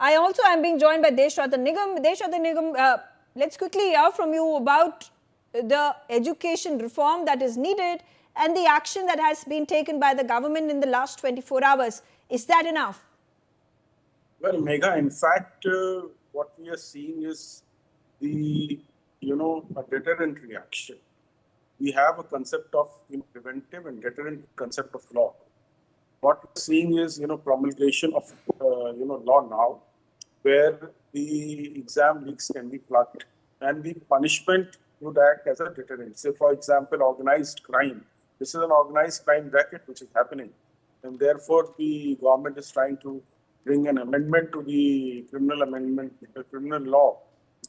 I also am being joined by Desh Ratan Nigam. Desh Ratan Nigam, let's quickly hear from you about the education reform that is needed and the action that has been taken by the government in the last 24 hours. Is that enough? Well, Megha, in fact, what we are seeing is a deterrent reaction. We have a concept of preventive and deterrent concept of law. What we're seeing is promulgation of law now, where the exam leaks can be plugged and the punishment would act as a deterrent. Say, for example, organized crime. This is an organized crime racket which is happening, and therefore the government is trying to bring an amendment to the criminal law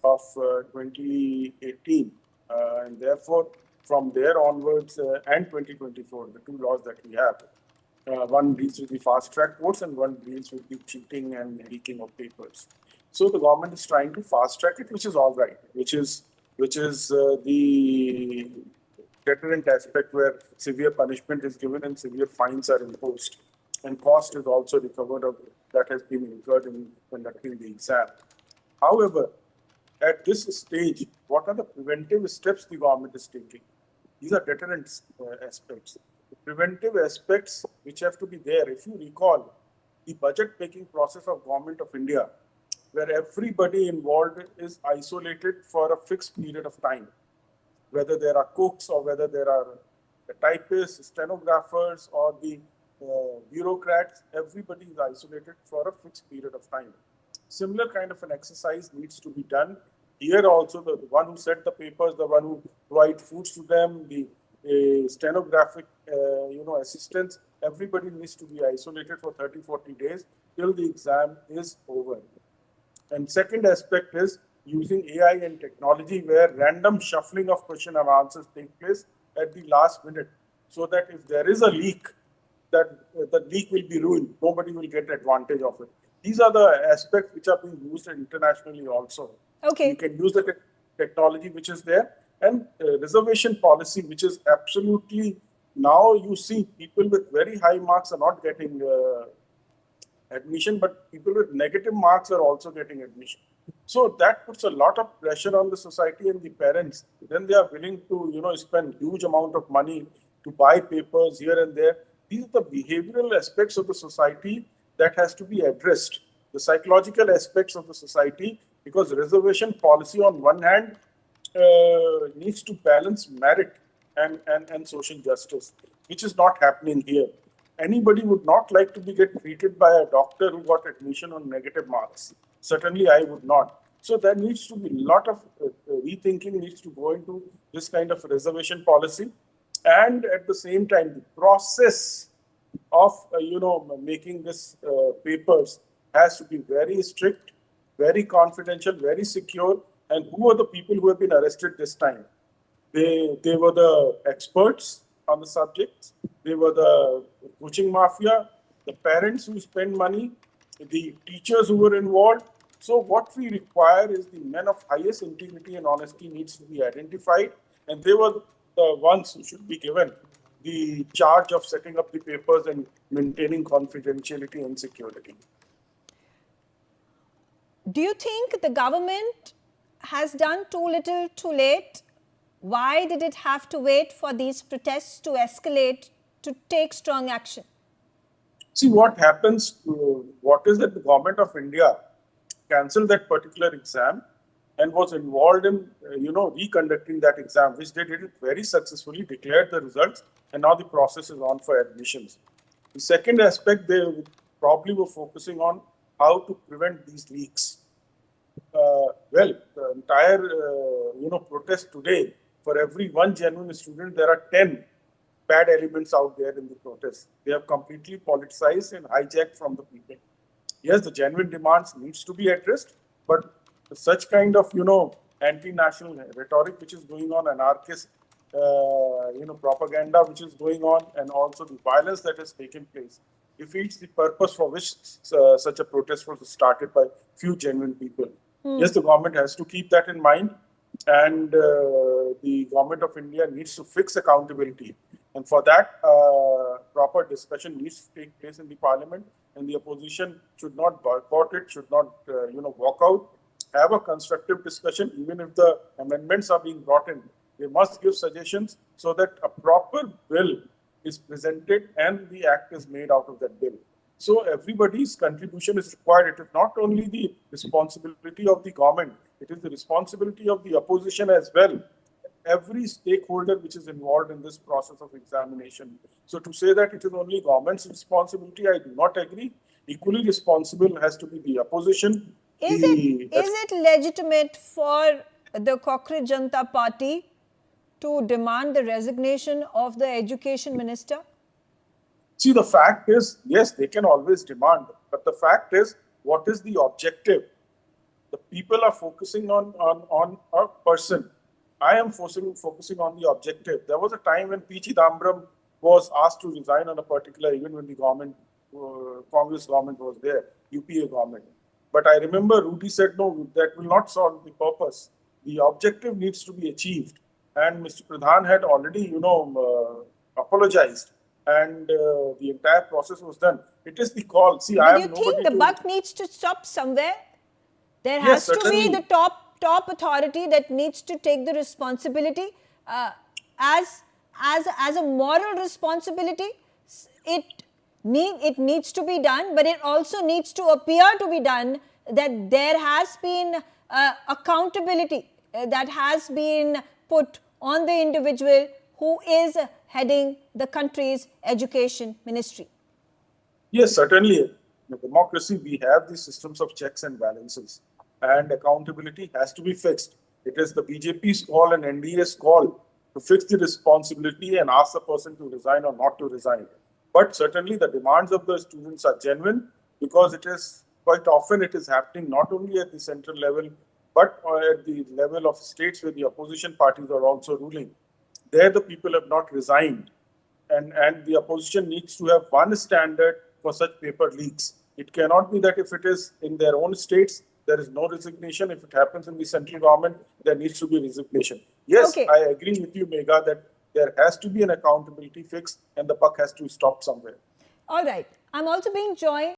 of 2018, and therefore from there onwards and 2024, the two laws that we have. One deals with the fast track courts and one deals with the cheating and leaking of papers. So the government is trying to fast track it, which is all right, which is the deterrent aspect where severe punishment is given and severe fines are imposed, and cost is also recovered of that has been incurred in conducting the exam. However, at this stage, what are the preventive steps the government is taking? These are deterrent aspects. The preventive aspects which have to be there, if you recall, the budget-making process of Government of India, where everybody involved is isolated for a fixed period of time, whether there are cooks or whether there are the typists, stenographers, or the bureaucrats, everybody is isolated for a fixed period of time. Similar kind of an exercise needs to be done. Here also, the one who set the papers, the one who provide foods to them, the stenographic, assistants, everybody needs to be isolated for 30, 40 days till the exam is over. And second aspect is using AI and technology where random shuffling of question and answers take place at the last minute, so that if there is a leak, that the leak will be ruined. Nobody will get advantage of it. These are the aspects which are being used internationally also. Okay. You can use the technology which is there, and reservation policy, which is absolutely, now you see people with very high marks are not getting admission, but people with negative marks are also getting admission. So that puts a lot of pressure on the society and the parents. Then they are willing to, spend huge amount of money to buy papers here and there. These are the behavioral aspects of the society that has to be addressed. The psychological aspects of the society, because reservation policy on one hand needs to balance merit and social justice, which is not happening here. Anybody would not like to get treated by a doctor who got admission on negative marks. Certainly, I would not. So there needs to be a lot of rethinking needs to go into this kind of reservation policy, and at the same time, the process of making this papers has to be very strict, very confidential, very secure. And who are the people who have been arrested this time? They were the experts on the subject. They were the coaching mafia, the parents who spend money, the teachers who were involved. So what we require is the men of highest integrity and honesty needs to be identified, and they were the ones who should be given the charge of setting up the papers and maintaining confidentiality and security. Do you think the government has done too little too late? Why did it have to wait for these protests to escalate to take strong action? See, what happens, what is that the government of India cancelled that particular exam and was involved in, reconducting that exam, which they did it very successfully, declared the results, and now the process is on for admissions. The second aspect, they probably were focusing on how to prevent these leaks. The entire, protest today, for every one genuine student, there are 10 bad elements out there in the protest. They have completely politicized and hijacked from the people. Yes, the genuine demands needs to be addressed, but such kind of, anti-national rhetoric which is going on, anarchist, propaganda which is going on, and also the violence that has taken place, defeats the purpose for which such a protest was started by few genuine people. Yes, the government has to keep that in mind, and the government of India needs to fix accountability. And for that, proper discussion needs to take place in the parliament, and the opposition should not boycott it, should not, walk out. Have a constructive discussion, even if the amendments are being brought in. They must give suggestions so that a proper bill is presented and the act is made out of that bill. So everybody's contribution is required. It is not only the responsibility of the government, it is the responsibility of the opposition as well. Every stakeholder which is involved in this process of examination. So to say that it is only government's responsibility, I do not agree. Equally responsible has to be the opposition. Is it legitimate for the Cockroach Janata Party to demand the resignation of the education minister? See, the fact is, yes, they can always demand, but the fact is, what is the objective? The people are focusing on a person. I am focusing on the objective. There was a time when P. Chidambaram was asked to resign on a particular, even when the government, Congress government was there, UPA government. But I remember Rudy said, no, that will not solve the purpose. The objective needs to be achieved. And Mr. Pradhan had already, apologized. And the entire process was done. It is the call. See, but you think the buck needs to stop somewhere? There has to be the top authority that needs to take the responsibility as a moral responsibility. It needs to be done, but it also needs to appear to be done that there has been accountability that has been put on the individual who is heading the country's education ministry. Yes, certainly. In a democracy, we have these systems of checks and balances, and accountability has to be fixed. It is the BJP's call and NDA's call to fix the responsibility and ask the person to resign or not to resign. But certainly the demands of the students are genuine, because it is quite often it is happening not only at the central level, but at the level of states where the opposition parties are also ruling. There the people have not resigned, and the opposition needs to have one standard for such paper leaks. It cannot be that if it is in their own states, there is no resignation. If it happens in the central government, there needs to be resignation. Yes, okay. I agree with you, Megha, that there has to be an accountability fix and the buck has to stop somewhere. All right. I'm also being joined